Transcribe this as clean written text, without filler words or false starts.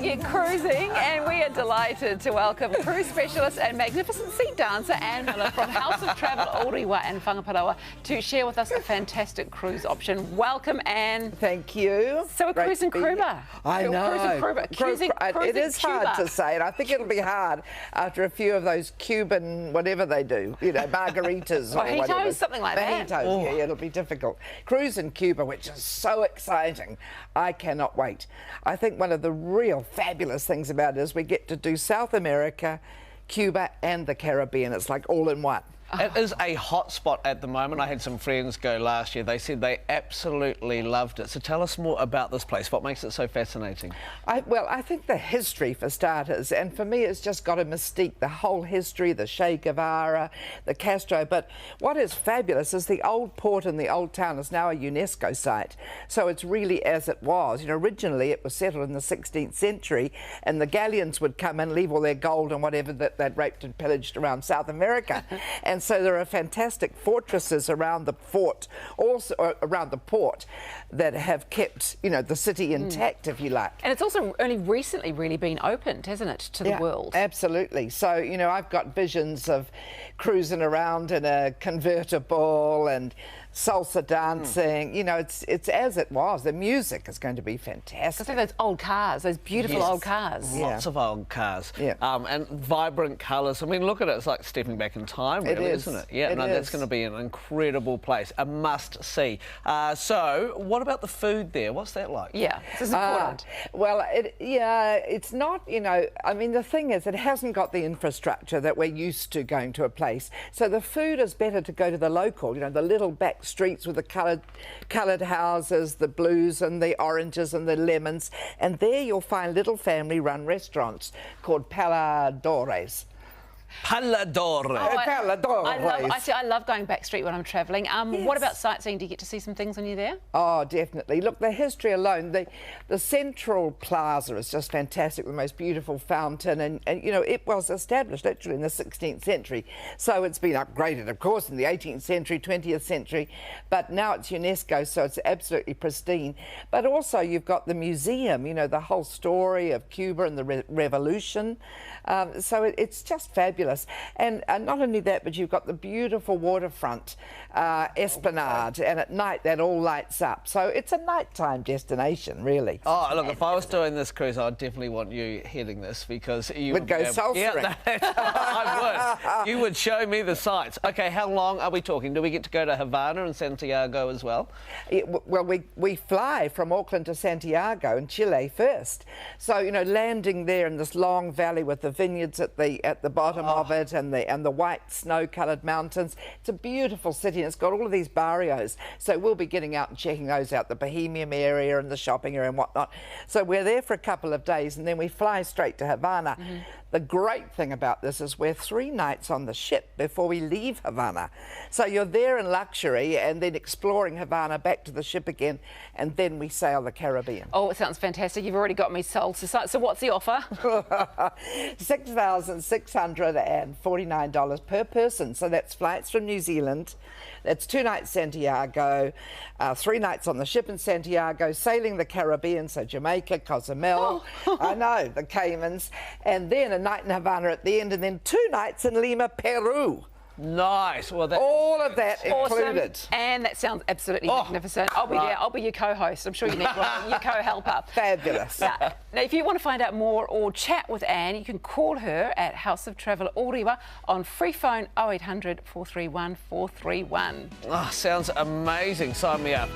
get cruising, and we are delighted to welcome cruise specialist and magnificent sea dancer Anne Miller from House of Travel Orewa and Whangaparaoa to share with us a fantastic cruise option. Welcome, Anne. Thank you. So we're cruising Cuba. I know. Cruising it is Cuba. hard to say, and I think it'll be hard after a few of those Cuban whatever they do, you know, margaritas or Mojitos, whatever. something like that. Mojitos, yeah, it'll be difficult. Cruise in Cuba, which is so exciting. I cannot wait. I think one of the real fabulous things about it is we get to do South America, Cuba and the Caribbean. It's like all in one. It is a hot spot at the moment. I had some friends go last year. They said they absolutely loved it. So tell us more about this place. What makes it so fascinating? Well, I think the history for starters, and for me it's just got a mystique, the whole history, the Che Guevara, the Castro. But what is fabulous is the old port and the old town is now a UNESCO site. So it's really as it was. You know, originally it was settled in the 16th century and the galleons would come and leave all their gold and whatever that they'd raped and pillaged around South America. And so there are fantastic fortresses around the fort, also around the port, that have kept, you know, the city intact, if you like. And it's also only recently really been opened, hasn't it, to the world? Absolutely. So, you know, I've got visions of cruising around in a convertible and salsa dancing. You know, it's as it was. The music is going to be fantastic. I think those old cars, those beautiful old cars. Lots of old cars. And vibrant colours. I mean, look at it. It's like stepping back in time, really, isn't it? Yeah, that's going to be an incredible place. A must-see. So, what about the food there? What's that like? Yeah, this is important. Well, it's not, you know, I mean, the thing is, it hasn't got the infrastructure that we're used to going to a place. So the food is better to go to the local, you know, the little back streets with the coloured houses, the blues and the oranges and the lemons. And there you'll find little family-run restaurants called paladores. Paladore. I love going back street when I'm travelling. What about sightseeing? Do you get to see some things when you're there? Oh, definitely. Look, the history alone, the central plaza is just fantastic, the most beautiful fountain, and you know, it was established actually in the 16th century. So it's been upgraded, of course, in the 18th century, 20th century, but now it's UNESCO, so it's absolutely pristine. But also you've got the museum, you know, the whole story of Cuba and the revolution. So it's just fabulous. And not only that, but you've got the beautiful waterfront esplanade, and at night that all lights up. So it's a nighttime destination, really. Oh, look, if I was doing this cruise, I'd definitely want you heading this because you would go salsa. Yeah, I would. You would show me the sights. Okay, how long are we talking? Do we get to go to Havana and Santiago as well? Well, we fly from Auckland to Santiago in Chile first. So, you know, landing there in this long valley with the vineyards at the bottom of it and the white snow-coloured mountains. It's a beautiful city and it's got all of these barrios. So we'll be getting out and checking those out, the Bohemian area and the shopping area and whatnot. So we're there for a couple of days and then we fly straight to Havana. The great thing about this is we're 3 nights on the ship before we leave Havana. So you're there in luxury and then exploring Havana back to the ship again, and then we sail the Caribbean. Oh, it sounds fantastic. You've already got me sold. So what's the offer? $6,649 per person. So that's flights from New Zealand. That's 2 nights Santiago, 3 nights on the ship in Santiago, sailing the Caribbean, so Jamaica, Cozumel, I know, the Caymans, and then a night in Havana at the end, and then 2 nights in Lima, Peru. Nice. Well, all of that awesome. included. And that sounds absolutely magnificent. I'll be there. I'll be your co-host. I'm sure you need one, your co-helper. Fabulous. Now, if you want to find out more or chat with Anne, you can call her at House of Travel Orewa on free phone 0800 431 431. Oh, sounds amazing. Sign me up.